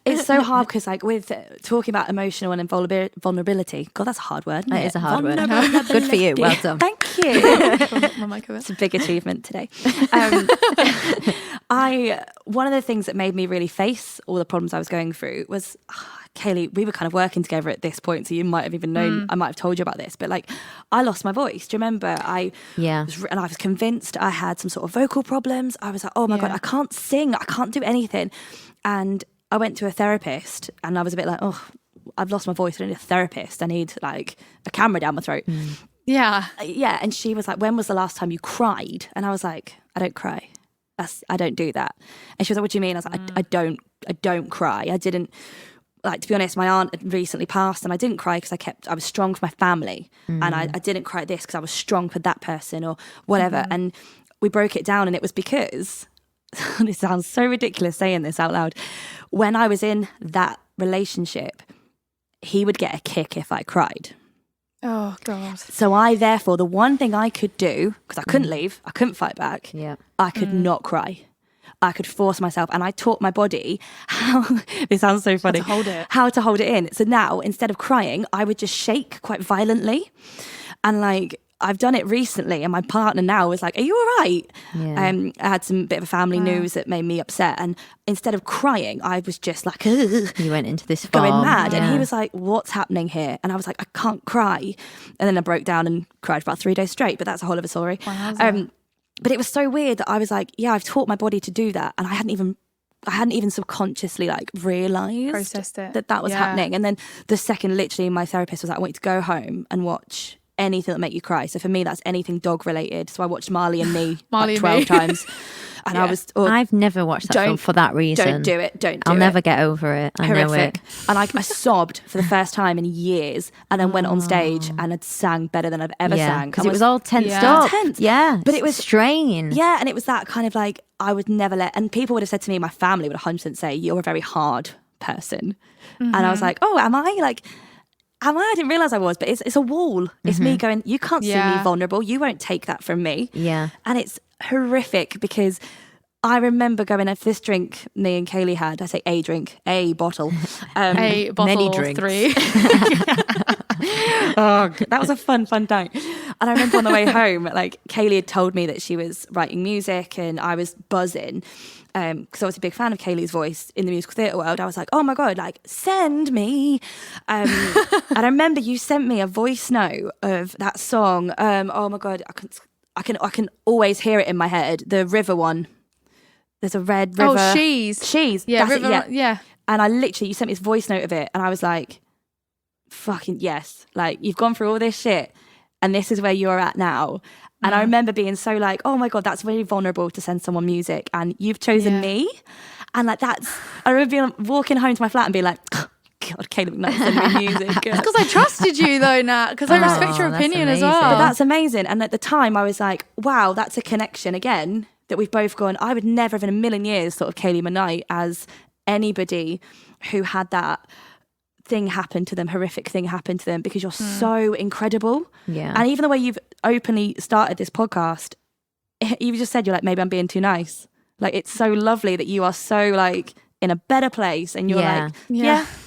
It's so hard because, like, with talking about emotional and vulnerability. God, that's a hard word. It is a hard word. Good for you. Well done. Thank you. My mic over. It's a big achievement today. One of the things that made me really face all the problems I was going through was, Kaeli, we were kind of working together at this point, so you might have even known, I might have told you about this, but like I lost my voice. Do you remember? I was convinced I had some sort of vocal problems. I was like, oh my God, I can't sing. I can't do anything. And I went to a therapist and I was a bit like, oh, I've lost my voice. I need a therapist. I need like a camera down my throat. Yeah. Yeah. And she was like, when was the last time you cried? And I was like, I don't cry. I don't do that. And she was like, what do you mean? I was like, I don't cry. I didn't, like, to be honest, my aunt had recently passed and I didn't cry because I was strong for my family. And I didn't cry at this because I was strong for that person or whatever. And we broke it down and it was because, this sounds so ridiculous saying this out loud, when I was in that relationship, he would get a kick if I cried. Oh, God. So therefore, the one thing I could do, because I couldn't leave, I couldn't fight back, I could not cry. I could force myself, and I taught my body how, this sounds so funny, how to hold it in. So now, instead of crying, I would just shake quite violently. And like, I've done it recently, and my partner now was like, are you all right? I had some bit of a family news that made me upset, and instead of crying, I was just like, ugh, you went into this going mad. And he was like, what's happening here? And I was like, I can't cry. And then I broke down and cried for about 3 days straight, but that's a whole other story. But it was so weird that I was like, yeah, I've taught my body to do that, and I hadn't even subconsciously like realised processed it, that was happening. And then the second, literally, my therapist was like, I want you to go home and watch anything that make you cry. So for me, that's anything dog related. So I watched Marley and Me like 12 times. And I've never watched that film for that reason. Don't do it. I'll never get over it. I know it. And I sobbed for the first time in years, and then went on stage and had sang better than I've ever sang. Because it was all tensed up. Tense. Yeah. But it was strain. Yeah. And it was that kind of like, I would never and people would have said to me, my family would 100% say, you're a very hard person. And I was like, oh, am I? I didn't realise I was, but it's a wall. It's me going, you can't see me vulnerable. You won't take that from me. Yeah. And it's horrific because I remember going for this drink me and Kaeli had. I say a drink, a bottle. A bottle, many drinks. 3. Oh, that was a fun time. And I remember on the way home, like Kaeli had told me that she was writing music and I was buzzing. Because I was a big fan of Kaeli's voice in the musical theatre world. I was like, oh my God, like, send me. And I remember you sent me a voice note of that song. Oh my God, I can always hear it in my head. The river one. There's a red river. Oh, She's. Yeah, river, yeah. And you sent me this voice note of it. And I was like, fucking yes. Like, you've gone through all this shit. And this is where you're at now. And I remember being so like, oh my God, that's really vulnerable to send someone music. And you've chosen me. And like, I remember walking home to my flat and being like, God, Kayleigh McKnight sent me music. Because I trusted you though, Nat. Because I respect your opinion as well. But that's amazing. And at the time I was like, wow, that's a connection again that we've both gone, I would never have in a million years thought of Kayleigh McKnight as anybody who had that horrific thing happen to them, because you're so incredible. Yeah. And even the way you've openly started this podcast, you just said, you're like, maybe I'm being too nice. Like, it's so lovely that you are so like in a better place, and you're like,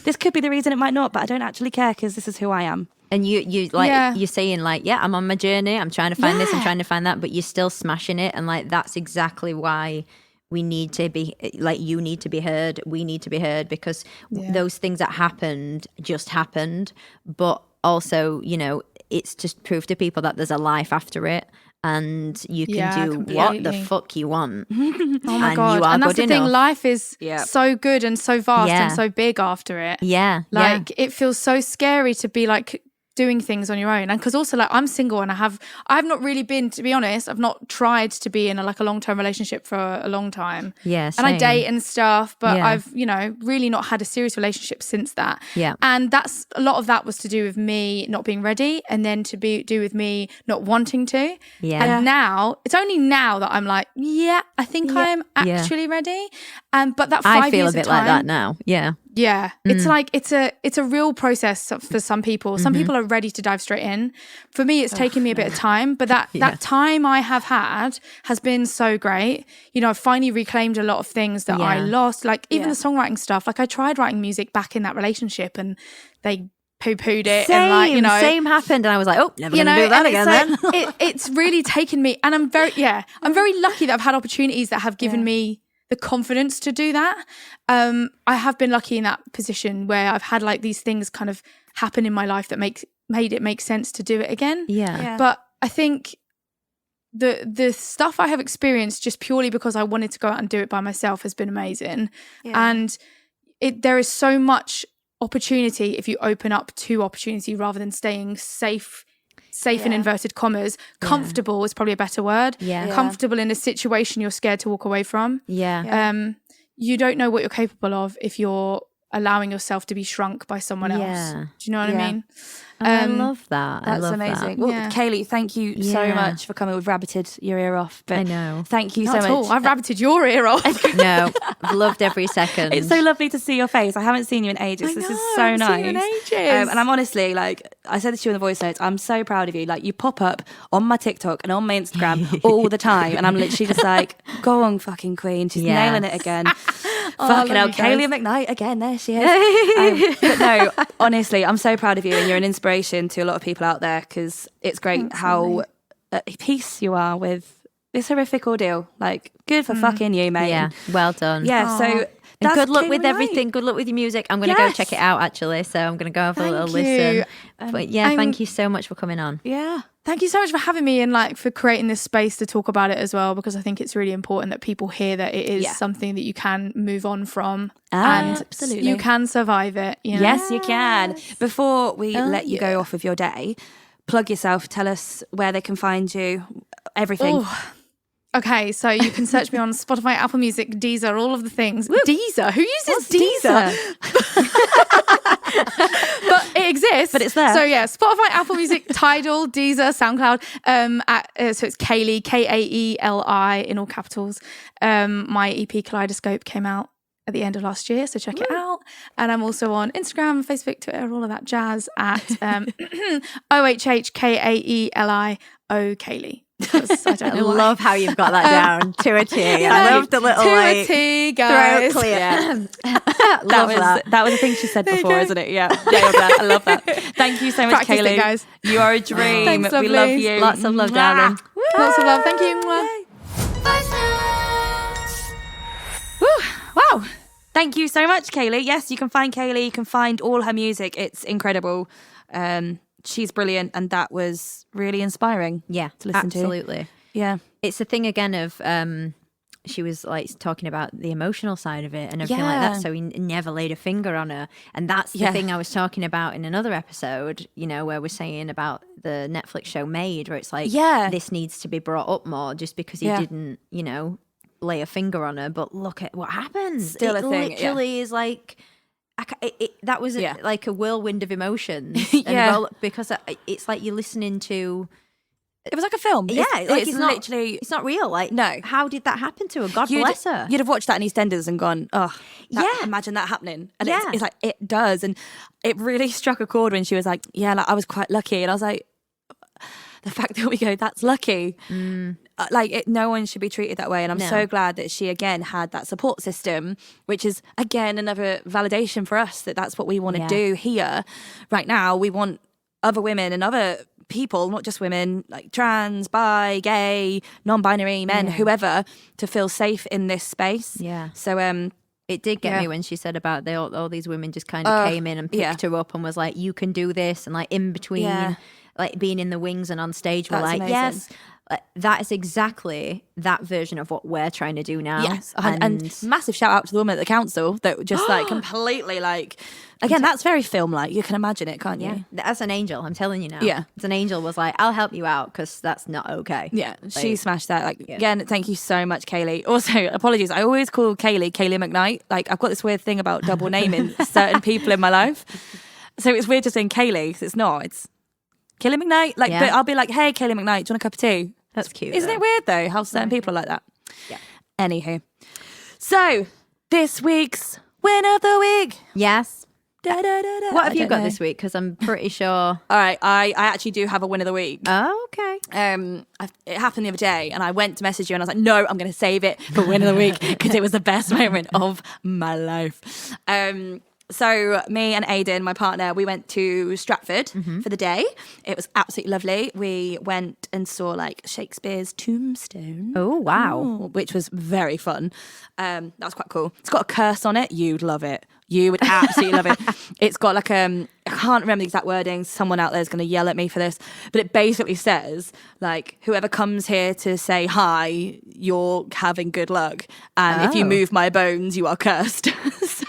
this could be the reason, it might not, but I don't actually care because this is who I am. And you like, you're saying like, I'm on my journey, I'm trying to find this, I'm trying to find that, but you're still smashing it. And like, that's exactly why we need to be, like, you need to be heard, we need to be heard, because those things that happened just happened. But also, you know, it's just proof to people that there's a life after it, and you can do what the fuck you want. Oh my God. And that's the thing, life is so good and so vast and so big after it. Yeah. Like, it feels so scary to be like doing things on your own. And because also, like, I'm single and I've not really been, to be honest, I've not tried to be in a long-term relationship for a long time. Yeah, same. And I date and stuff, but I've, you know, really not had a serious relationship since that. Yeah. And that's, a lot of that was to do with me not being ready, and then to do with me not wanting to. Yeah. And now, it's only now that I'm like, I think I'm actually ready. But that 5 years I feel a bit time, like that now. Yeah. Yeah, it's like it's a real process for some people. Some people are ready to dive straight in. For me, it's taken me a bit of time, but that time I have had has been so great. You know, I've finally reclaimed a lot of things that I lost, like even the songwriting stuff. Like, I tried writing music back in that relationship, and they poo-pooed it. And same happened. And I was like, oh, never going to do that again then. It's really taken me, and I'm very lucky that I've had opportunities that have given me the confidence to do that. I have been lucky in that position where I've had like these things kind of happen in my life that made it make sense to do it again. Yeah. But I think the stuff I have experienced just purely because I wanted to go out and do it by myself has been amazing. And there is so much opportunity if you open up to opportunity rather than staying safe in inverted commas. Comfortable is probably a better word. Comfortable in a situation you're scared to walk away from. You don't know what you're capable of if you're allowing yourself to be shrunk by someone else. Do you know what I mean? I love that. That's amazing. Well, Kaeli, thank you so much for coming. We've rabbited your ear off, but I know. Thank you Not so at much. all. I've rabbited your ear off. No, I've loved every second. It's so lovely to see your face. I haven't seen you in ages. This is so nice. Seen you in ages. And I'm honestly, like, I said this to you in the voice notes, I'm so proud of you. Like, you pop up on my TikTok and on my Instagram all the time, and I'm literally just like, go on, fucking queen. She's nailing it again. Fucking hell, Kayleigh McKnight again. There she is. But no, honestly, I'm so proud of you, and you're an inspiration to a lot of people out there, because it's great how at peace you are with this horrific ordeal. Like, good for fucking you, mate. Yeah, well done. Yeah, so and good luck Kayleigh with McKnight. everything. Good luck with your music. I'm going to go check it out, actually. So I'm going to go have a little listen. But thank you so much for coming on. Yeah. Thank you so much for having me and like for creating this space to talk about it as well, because I think it's really important that people hear that it is something that you can move on from and absolutely. you can survive it. You know? Yes, you can. Before we let you go off of your day, plug yourself. Tell us where they can find you, everything. Okay, so you can search me on Spotify, Apple Music, Deezer, all of the things. Woo. Deezer? Who uses Deezer? But it exists. But it's there. So yeah, Spotify, Apple Music, Tidal, Deezer, SoundCloud. So it's Kaeli, Kaeli in all capitals. My EP Kaleidoscope came out at the end of last year, so check it out. And I'm also on Instagram, Facebook, Twitter, all of that jazz at OHHKAELI Kaeli. I love how you've got that down to a T. I love the little a T, guys. throat clear. That was the thing she said before, isn't it? Yeah, I love that. Thank you so much, Practice Kaeli. it, guys. You are a dream. Thanks, we love you. Lots of love, darling. Lots of love. Thank you. Wow. Thank you so much, Kaeli. Yes, you can find Kaeli. You can find all her music. It's incredible. She's brilliant, and that was really inspiring. Yeah, to listen to. Absolutely. Yeah, it's the thing again of she was like talking about the emotional side of it and everything like that. So he never laid a finger on her, and that's the thing I was talking about in another episode. You know, where we're saying about the Netflix show Made, where it's like, this needs to be brought up more, just because he didn't, you know, lay a finger on her. But look at what happens. Still a thing. Literally is like. That was like a whirlwind of emotions. Because it's like you're listening to. It was like a film. Yeah, it's literally. It's not real. Like, no. How did that happen to her? God bless her. You'd have watched that in EastEnders and gone, imagine that happening. And it's like, it does. And it really struck a chord when she was like, I was quite lucky. And I was like, the fact that we go, that's lucky. No one should be treated that way. And I'm so glad that she, again, had that support system, which is, again, another validation for us that that's what we want to do here right now. We want other women and other people, not just women, like trans, bi, gay, non-binary, men, whoever, to feel safe in this space. Yeah. So, it did get me when she said about all these women just kind of came in and picked her up and was like, you can do this. And like in between, like being in the wings and on stage, we're like, amazing. Yes. That is exactly that version of what we're trying to do now. Yes, and massive shout out to the woman at the council that just like completely like, again, that's very film-like. You can imagine it, can't you? That's an angel, I'm telling you now. Yeah. It's an angel was like, I'll help you out because that's not okay. Yeah, she smashed that. Like, again, thank you so much, Kaeli. Also, apologies, I always call Kayleigh McKnight. Like, I've got this weird thing about double naming certain people in my life. So it's weird just saying Kaeli, it's not. It's Kayleigh McKnight. Like, but I'll be like, hey, Kayleigh McKnight, do you want a cup of tea? That's cute. Isn't though. it weird though how certain people are like that? Yeah. Anywho. So, this week's win of the week. Yes. Da, da, da, da. What have you got this week? Because I'm pretty sure. All right, I actually do have a win of the week. Oh, okay. It happened the other day, and I went to message you, and I was like, no, I'm going to save it for win of the week because it was the best moment of my life. So me and Aidan, my partner, we went to Stratford for the day. It was absolutely lovely. We went and saw like Shakespeare's Tombstone. Oh, wow. Which was very fun. That was quite cool. It's got a curse on it. You'd love it. You would absolutely love it. It's got like I can't remember the exact wording. Someone out there is going to yell at me for this, but it basically says like, whoever comes here to say hi, you're having good luck, and if you move my bones, you are cursed. So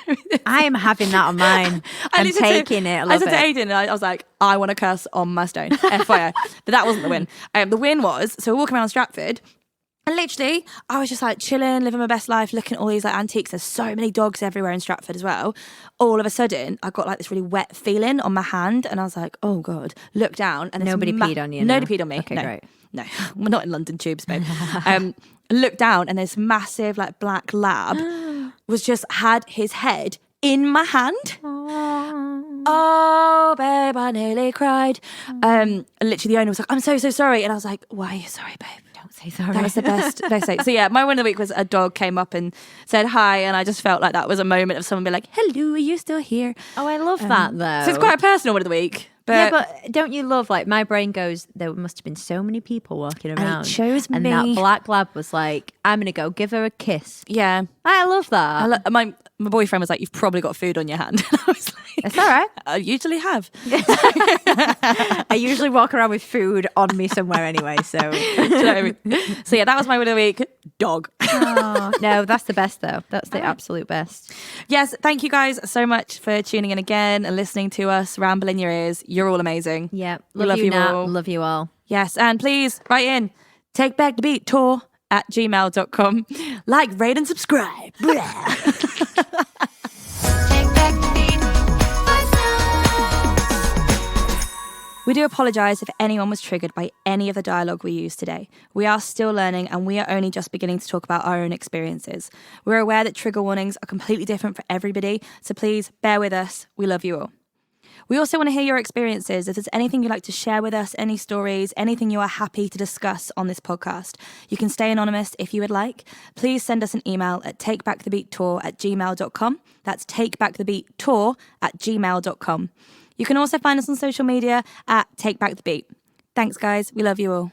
I am having that on mine. I'm taking it. I said to Aidan, and I was like, I want a curse on my stone, FYI. But that wasn't the win. The win was, so we're walking around Stratford. And literally, I was just like chilling, living my best life, looking at all these like antiques. There's so many dogs everywhere in Stratford as well. All of a sudden, I got like this really wet feeling on my hand, and I was like, "Oh God!" Look down, and nobody peed on you. Nobody peed on me. Okay, no, great. No, we're not in London tubes, babe. Look down, and this massive like black lab was just had his head in my hand. Oh, babe, I nearly cried. Literally, the owner was like, "I'm so sorry," and I was like, "Why are you sorry, babe? Don't say sorry." That was the best say. So yeah, my win of the week was a dog came up and said hi, and I just felt like that was a moment of someone being like, "Hello, are you still here?" Oh, I love that though. So it's quite a personal win of the week. But don't you love, like, my brain goes, there must have been so many people walking around. And it chose me. And that black lab was like, I'm going to go give her a kiss. Yeah. I love that. My boyfriend was like, "You've probably got food on your hand." And I was like, it's all right. I usually have. I usually walk around with food on me somewhere anyway, so. Do you know what I mean? So yeah, that was my win of the week. Dog. Oh, no, that's the best though. That's the absolute best. Yes, thank you guys so much for tuning in again and listening to us ramble in your ears. You're all amazing. Yeah. Love you Nat. all. Love you all. Yes, and please write in takebackthebeattour@gmail.com. Like, rate and subscribe. We do apologise if anyone was triggered by any of the dialogue we used today. We are still learning, and we are only just beginning to talk about our own experiences. We're aware that trigger warnings are completely different for everybody, so please bear with us. We love you all. We also want to hear your experiences. If there's anything you'd like to share with us, any stories, anything you are happy to discuss on this podcast, you can stay anonymous if you would like. Please send us an email at takebackthebeattour@gmail.com. That's takebackthebeattour@gmail.com. You can also find us on social media at Take Back the Beat. Thanks, guys. We love you all.